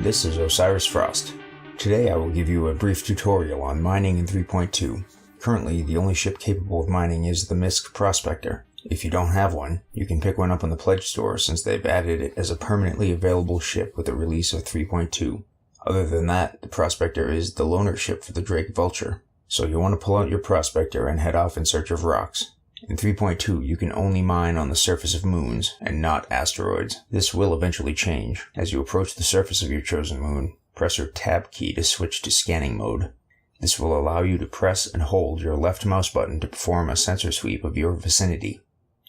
This is Osiris Frost. Today I will give you a brief tutorial on mining in 3.2. Currently, the only ship capable of mining is the Misk Prospector. If you don't have one, you can pick one up on the Pledge Store since they've added it as a permanently available ship with the release of 3.2. Other than that, the Prospector is the loaner ship for the Drake Vulture. So you'll want to pull out your Prospector and head off in search of rocks. In 3.2, you can only mine on the surface of moons, and not asteroids. This will eventually change. As you approach the surface of your chosen moon, press your Tab key to switch to scanning mode. This will allow you to press and hold your left mouse button to perform a sensor sweep of your vicinity.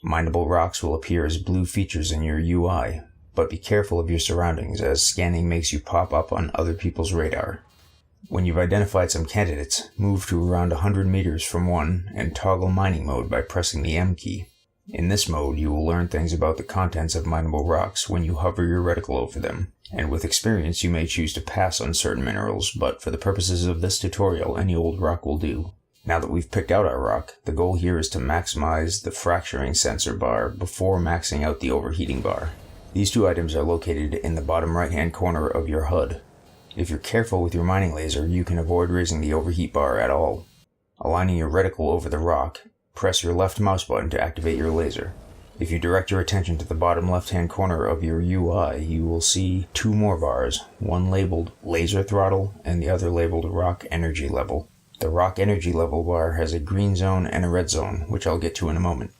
Mineable rocks will appear as blue features in your UI, but be careful of your surroundings as scanning makes you pop up on other people's radar. When you've identified some candidates, move to around 100 meters from one and toggle mining mode by pressing the M key. In this mode, you will learn things about the contents of mineable rocks when you hover your reticle over them, and with experience you may choose to pass on certain minerals, but for the purposes of this tutorial, any old rock will do. Now that we've picked out our rock, the goal here is to maximize the fracturing sensor bar before maxing out the overheating bar. These two items are located in the bottom right-hand corner of your HUD. If you're careful with your mining laser, you can avoid raising the overheat bar at all. Aligning your reticle over the rock, press your left mouse button to activate your laser. If you direct your attention to the bottom left-hand corner of your UI, you will see two more bars, one labeled Laser Throttle and the other labeled Rock Energy Level. The Rock Energy Level bar has a green zone and a red zone, which I'll get to in a moment.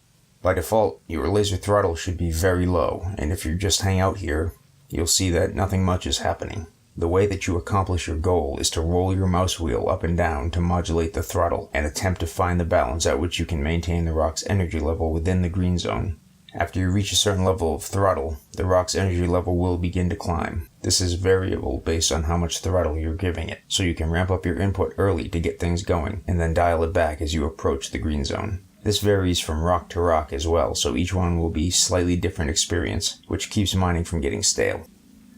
By default, your laser throttle should be very low, and if you just hang out here, you'll see that nothing much is happening. The way that you accomplish your goal is to roll your mouse wheel up and down to modulate the throttle and attempt to find the balance at which you can maintain the rock's energy level within the green zone. After you reach a certain level of throttle, the rock's energy level will begin to climb. This is variable based on how much throttle you're giving it, so you can ramp up your input early to get things going, and then dial it back as you approach the green zone. This varies from rock to rock as well, so each one will be slightly different experience, which keeps mining from getting stale.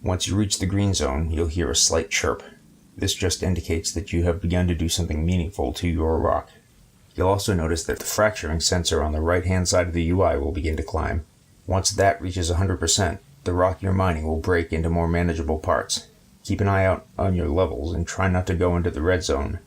Once you reach the green zone, you'll hear a slight chirp. This just indicates that you have begun to do something meaningful to your rock. You'll also notice that the fracturing sensor on the right-hand side of the UI will begin to climb. Once that reaches 100%, the rock you're mining will break into more manageable parts. Keep an eye out on your levels and try not to go into the red zone.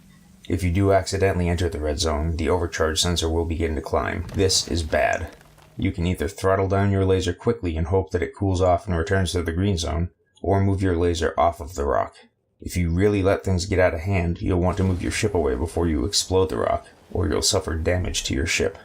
If you do accidentally enter the red zone, the overcharge sensor will begin to climb. This is bad. You can either throttle down your laser quickly and hope that it cools off and returns to the green zone, or move your laser off of the rock. If you really let things get out of hand, you'll want to move your ship away before you explode the rock, or you'll suffer damage to your ship.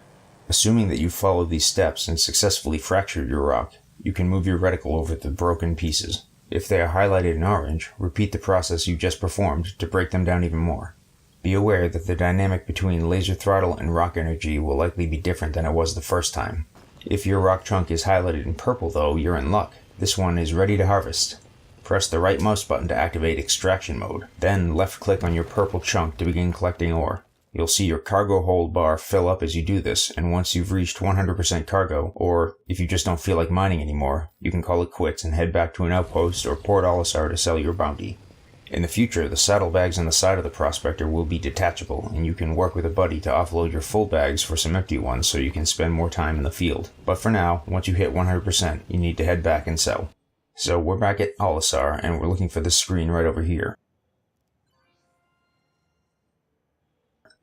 Assuming that you've followed these steps and successfully fractured your rock, you can move your reticle over the broken pieces. If they are highlighted in orange, repeat the process you just performed to break them down even more. Be aware that the dynamic between laser throttle and rock energy will likely be different than it was the first time. If your rock chunk is highlighted in purple though, you're in luck. This one is ready to harvest. Press the right mouse button to activate extraction mode, then left-click on your purple chunk to begin collecting ore. You'll see your cargo hold bar fill up as you do this, and once you've reached 100% cargo, or if you just don't feel like mining anymore, you can call it quits and head back to an outpost or Port Olisar to sell your bounty. In the future, the saddlebags on the side of the Prospector will be detachable, and you can work with a buddy to offload your full bags for some empty ones so you can spend more time in the field. But for now, once you hit 100%, you need to head back and sell. So we're back at Olisar, and we're looking for this screen right over here.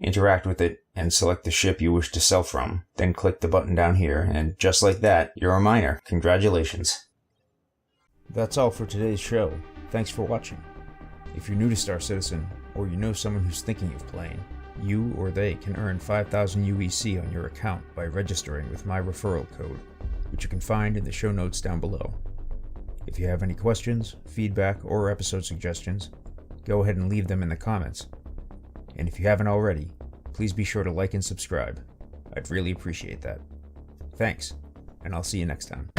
Interact with it, and select the ship you wish to sell from. Then click the button down here, and just like that, you're a miner. Congratulations. That's all for today's show. Thanks for watching. If you're new to Star Citizen, or you know someone who's thinking of playing, you or they can earn 5,000 UEC on your account by registering with my referral code, which you can find in the show notes down below. If you have any questions, feedback, or episode suggestions, go ahead and leave them in the comments. And if you haven't already, please be sure to like and subscribe. I'd really appreciate that. Thanks, and I'll see you next time.